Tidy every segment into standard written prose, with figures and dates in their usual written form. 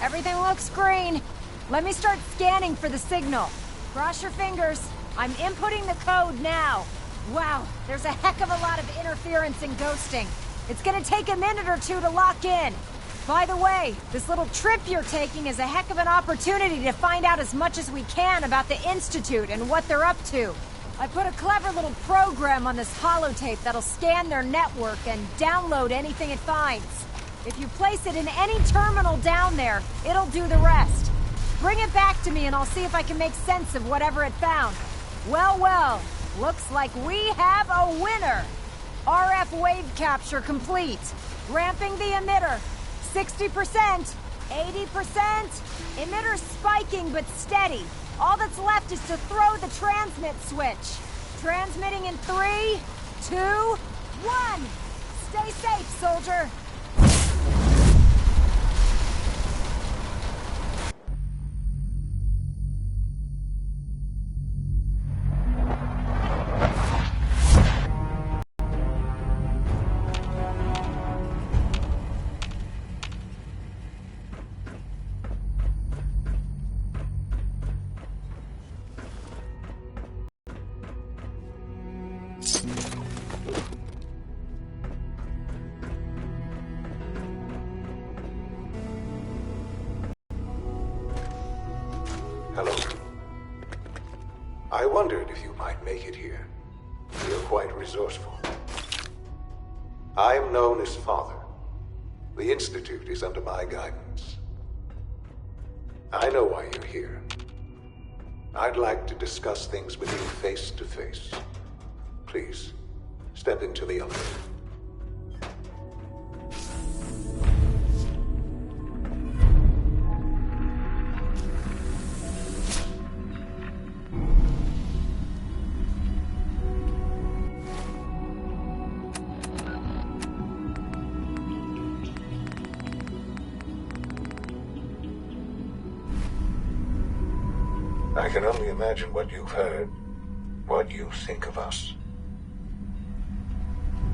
Everything looks green. Let me start scanning for the signal. Cross your fingers. I'm inputting the code now. Wow, there's a heck of a lot of interference and ghosting. It's gonna take a minute or two to lock in. By the way, this little trip you're taking is a heck of an opportunity to find out as much as we can about the Institute and what they're up to. I put a clever little program on this holotape that'll scan their network and download anything it finds. If you place it in any terminal down there, it'll do the rest. Bring it back to me and I'll see if I can make sense of whatever it found. Well, well, looks like we have a winner! RF wave capture complete. Ramping the emitter. 60%, 80%. Emitter spiking but steady. All that's left is to throw the transmit switch. Transmitting in 3, 2, 1. Stay safe, soldier. Hello. I wondered if you might make it here. You're quite resourceful. I am known as Father. The Institute is under my guidance. I know why you're here. I'd like to discuss things with you face to face. Please, step into the elevator. I can only imagine what you've heard, what you think of us.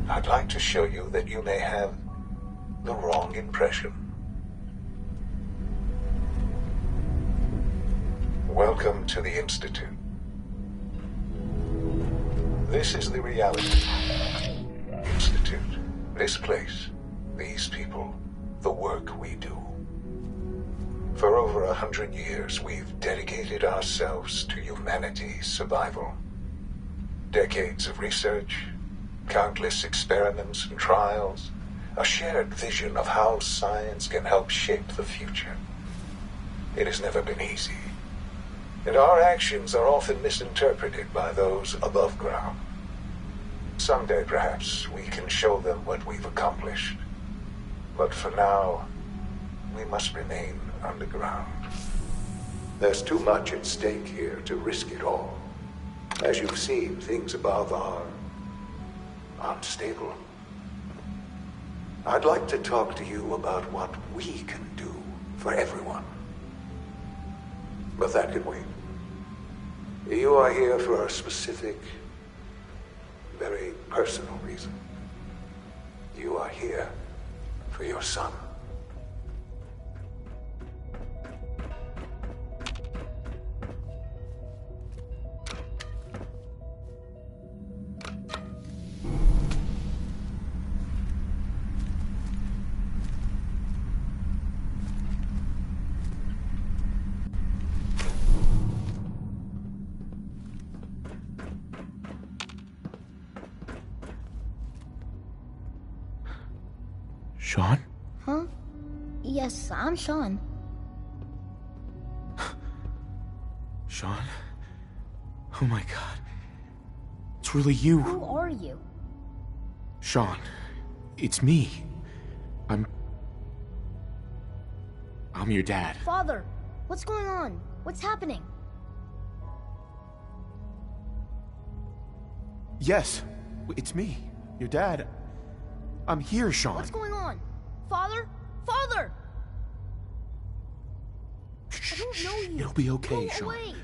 I'd like to show you that you may have the wrong impression. Welcome to the Institute. This is the reality. Institute, this place, these people, the work we do. For over 100 years, we've dedicated ourselves to humanity's survival. Decades of research, countless experiments and trials, a shared vision of how science can help shape the future. It has never been easy, and our actions are often misinterpreted by those above ground. Someday, perhaps, we can show them what we've accomplished. But for now, we must remain underground. There's too much at stake here to risk it all. As you've seen, things above are unstable. I'd like to talk to you about what we can do for everyone. But that can wait. You are here for a specific, very personal reason. You are here for your son. Sean? Huh? Yes, I'm Sean. Sean? Oh my god. It's really you. Who are you? Sean, it's me. I'm your dad. Father, what's going on? What's happening? Yes, it's me, your dad. I'm here, Sean. What's going on? Father? Father! I don't know you. It'll be okay, Go Sean. away.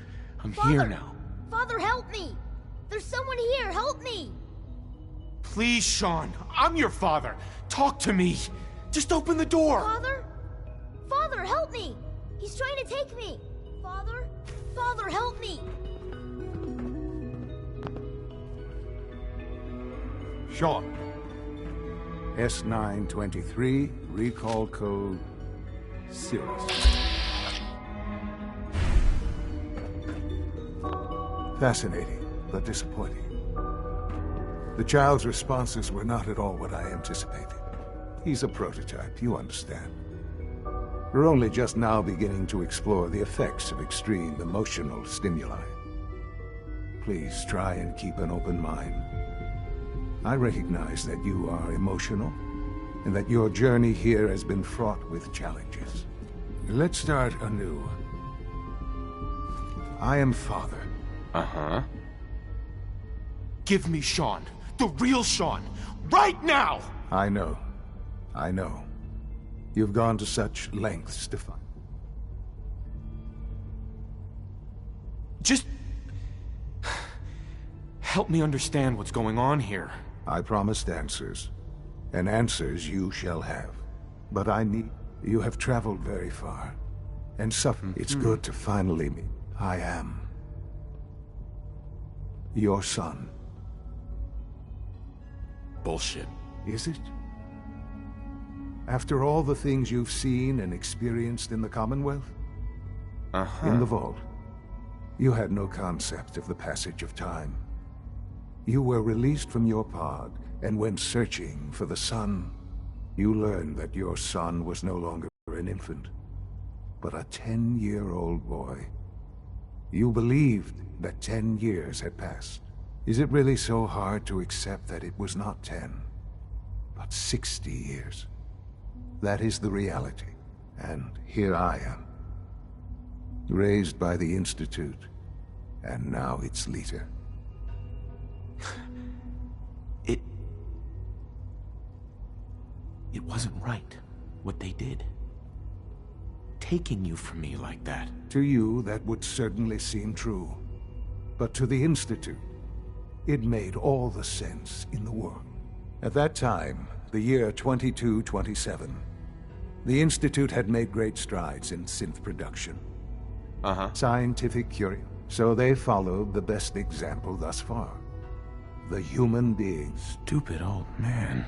I'm Father, here now. Father, help me! There's someone here, help me! Please, Sean. I'm your father. Talk to me. Just open the door. Father? Father, help me! He's trying to take me! Father? Father, help me! Sean. S923, recall code Cirrus. Fascinating, but disappointing. The child's responses were not at all what I anticipated. He's a prototype, you understand. We're only just now beginning to explore the effects of extreme emotional stimuli. Please try and keep an open mind. I recognize that you are emotional, and that your journey here has been fraught with challenges. Let's start anew. I am Father. Uh-huh. Give me Sean. The real Sean. Right now! I know. I know. You've gone to such lengths to find... Just... help me understand what's going on here. I promised answers, and answers you shall have. But I need... You have traveled very far, and suffered. It's good to finally meet. I am your son. Bullshit. Is it? After all the things you've seen and experienced in the Commonwealth? Uh-huh. In the Vault, you had no concept of the passage of time. You were released from your pod, and when searching for the sun, you learned that your son was no longer an infant, but a 10-year-old boy. You believed that 10 years had passed. Is it really so hard to accept that it was not 10, but 60 years? That is the reality, and here I am, raised by the Institute, and now its leader. It wasn't right, what they did. Taking you from me like that. To you, that would certainly seem true. But to the Institute, it made all the sense in the world. At that time, the year 2227, the Institute had made great strides in synth production. Uh-huh. Scientific curiosity. So they followed the best example thus far. The human being. Stupid old man.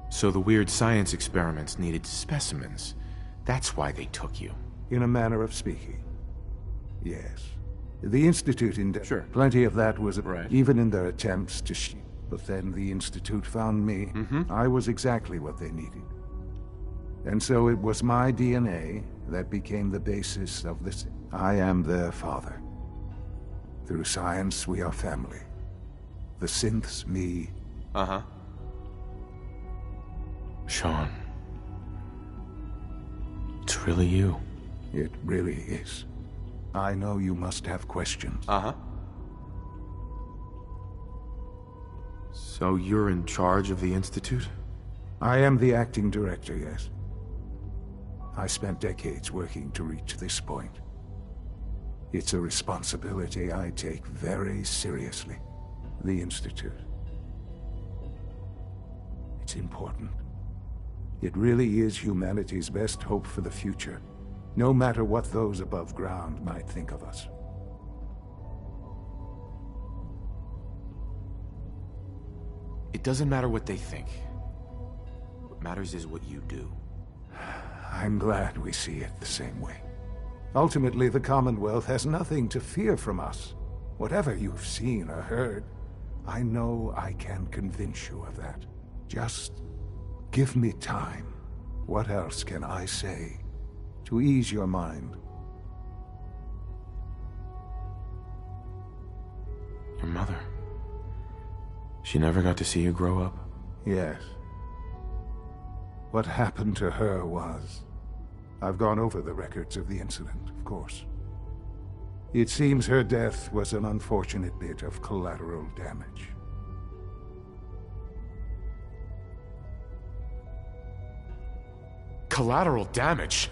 So the weird science experiments needed specimens. That's why they took you. In a manner of speaking. Yes. The Institute Sure. Plenty of that was Right. even in their attempts to But then the Institute found me. I was exactly what they needed. And so it was my DNA that became the basis of this. I am their father. Through science, we are family. The synths, me. Uh-huh. Sean. It's really you. It really is. I know you must have questions. Uh-huh. So you're in charge of the Institute? I am the acting director, yes. I spent decades working to reach this point. It's a responsibility I take very seriously. The Institute. It's important. It really is humanity's best hope for the future, no matter what those above ground might think of us. It doesn't matter what they think. What matters is what you do. I'm glad we see it the same way. Ultimately, the Commonwealth has nothing to fear from us. Whatever you've seen or heard, I know I can convince you of that. Just give me time. What else can I say to ease your mind? Your mother. She never got to see you grow up? Yes. What happened to her was... I've gone over the records of the incident, of course. It seems her death was an unfortunate bit of collateral damage. Collateral damage?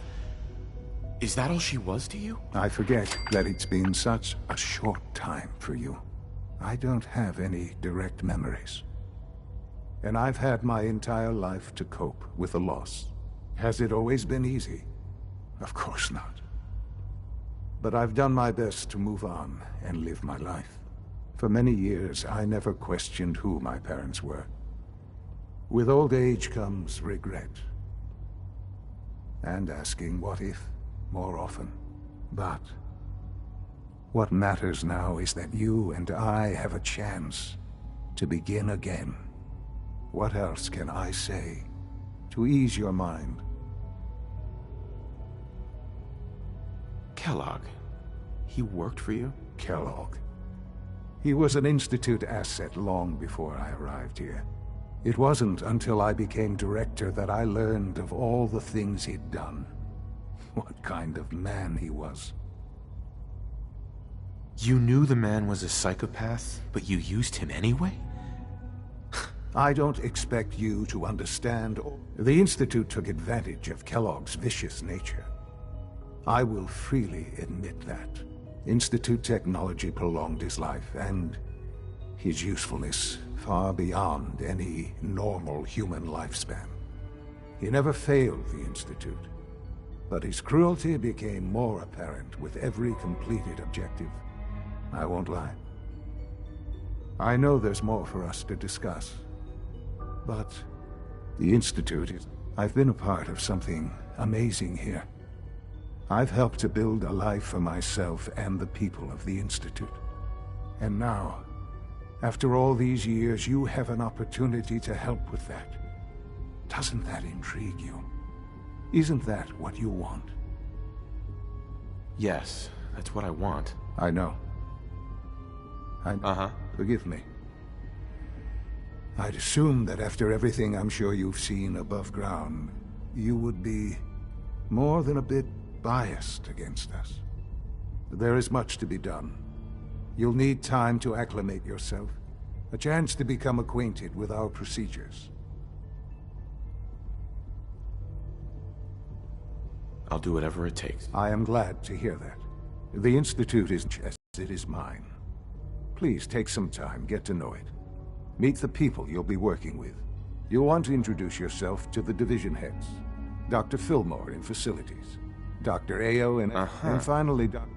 Is that all she was to you? I forget that it's been such a short time for you. I don't have any direct memories. And I've had my entire life to cope with the loss. Has it always been easy? Of course not. But I've done my best to move on and live my life. For many years, I never questioned who my parents were. With old age comes regret. And asking what if more often. But what matters now is that you and I have a chance to begin again. What else can I say to ease your mind? Kellogg. He worked for you? Kellogg. He was an Institute asset long before I arrived here. It wasn't until I became director that I learned of all the things he'd done. What kind of man he was. You knew the man was a psychopath, but you used him anyway? I don't expect you to understand. The Institute took advantage of Kellogg's vicious nature. I will freely admit that. Institute technology prolonged his life, and his usefulness far beyond any normal human lifespan. He never failed the Institute, but his cruelty became more apparent with every completed objective. I won't lie. I know there's more for us to discuss, but the Institute is... I've been a part of something amazing here. I've helped to build a life for myself and the people of the Institute. And now, after all these years, you have an opportunity to help with that. Doesn't that intrigue you? Isn't that what you want? Yes, that's what I want. I know. Forgive me. I'd assume that after everything I'm sure you've seen above ground, you would be more than a bit biased against us. There is much to be done. You'll need time to acclimate yourself, a chance to become acquainted with our procedures. I'll do whatever it takes. I am glad to hear that. The Institute is as it is mine. Please take some time, get to know it. Meet the people you'll be working with. You'll want to introduce yourself to the division heads. Dr. Fillmore in facilities, Dr. Ayo and finally Dr.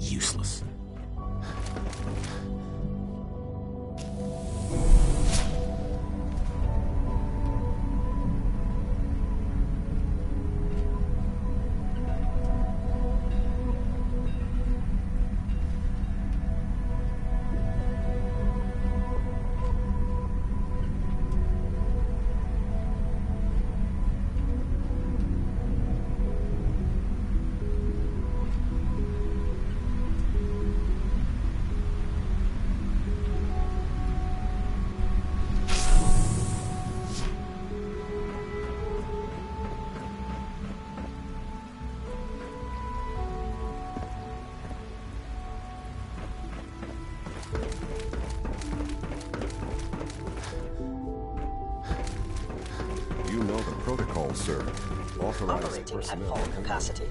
Useless. Authorized operating at personnel full coming. capacity.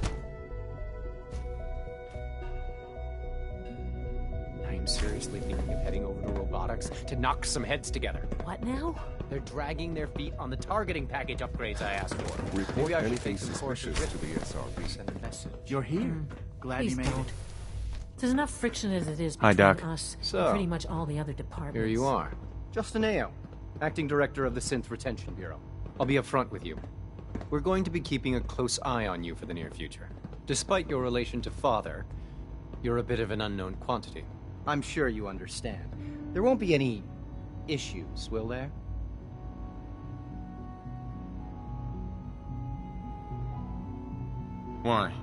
I am seriously thinking of heading over to robotics to knock some heads together. What now? They're dragging their feet on the targeting package upgrades I asked for. Report Maybe I should anything take some courses suspicious with to the SRB. send a message. You're here. Glad Please you made don't. it. There's enough friction as it is Hi, between Doc. us So, and pretty much all the other departments. Here you are. Justin Ayo, Acting Director of the Synth Retention Bureau. I'll be upfront with you. We're going to be keeping a close eye on you for the near future. Despite your relation to Father, you're a bit of an unknown quantity. I'm sure you understand. There won't be any issues, will there? Why?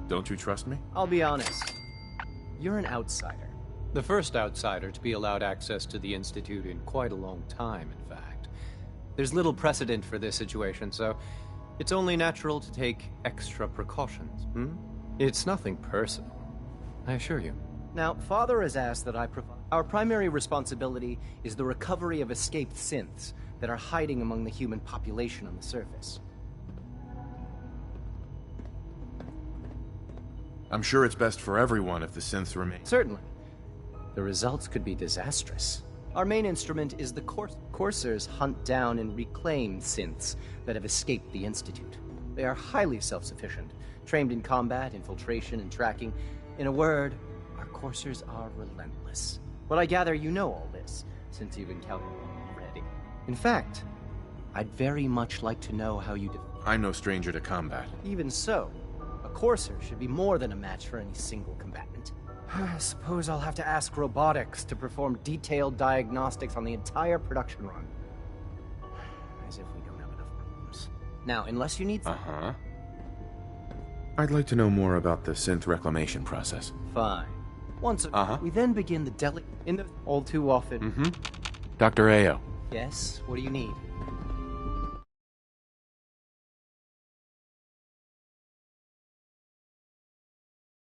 Don't you trust me? I'll be honest. You're an outsider. The first outsider to be allowed access to the Institute in quite a long time, in fact. There's little precedent for this situation, so it's only natural to take extra precautions, It's nothing personal, I assure you. Now, Father has asked that I provide... Our primary responsibility is the recovery of escaped synths that are hiding among the human population on the surface. I'm sure it's best for everyone if the synths remain. Certainly. The results could be disastrous. Our main instrument is the Coursers hunt down and reclaim synths that have escaped the Institute. They are highly self-sufficient, trained in combat, infiltration, and tracking. In a word, our Coursers are relentless. But I gather you know all this, since you've encountered them already. In fact, I'd very much like to know how you I'm no stranger to combat. Even so, a Courser should be more than a match for any single combatant. I suppose I'll have to ask robotics to perform detailed diagnostics on the entire production run. As if we don't have enough problems. Now, unless you need... Uh-huh. I'd like to know more about the synth reclamation process. Fine. Once Uh-huh. we then begin the in the all too often... Dr. Ayo. Yes, what do you need?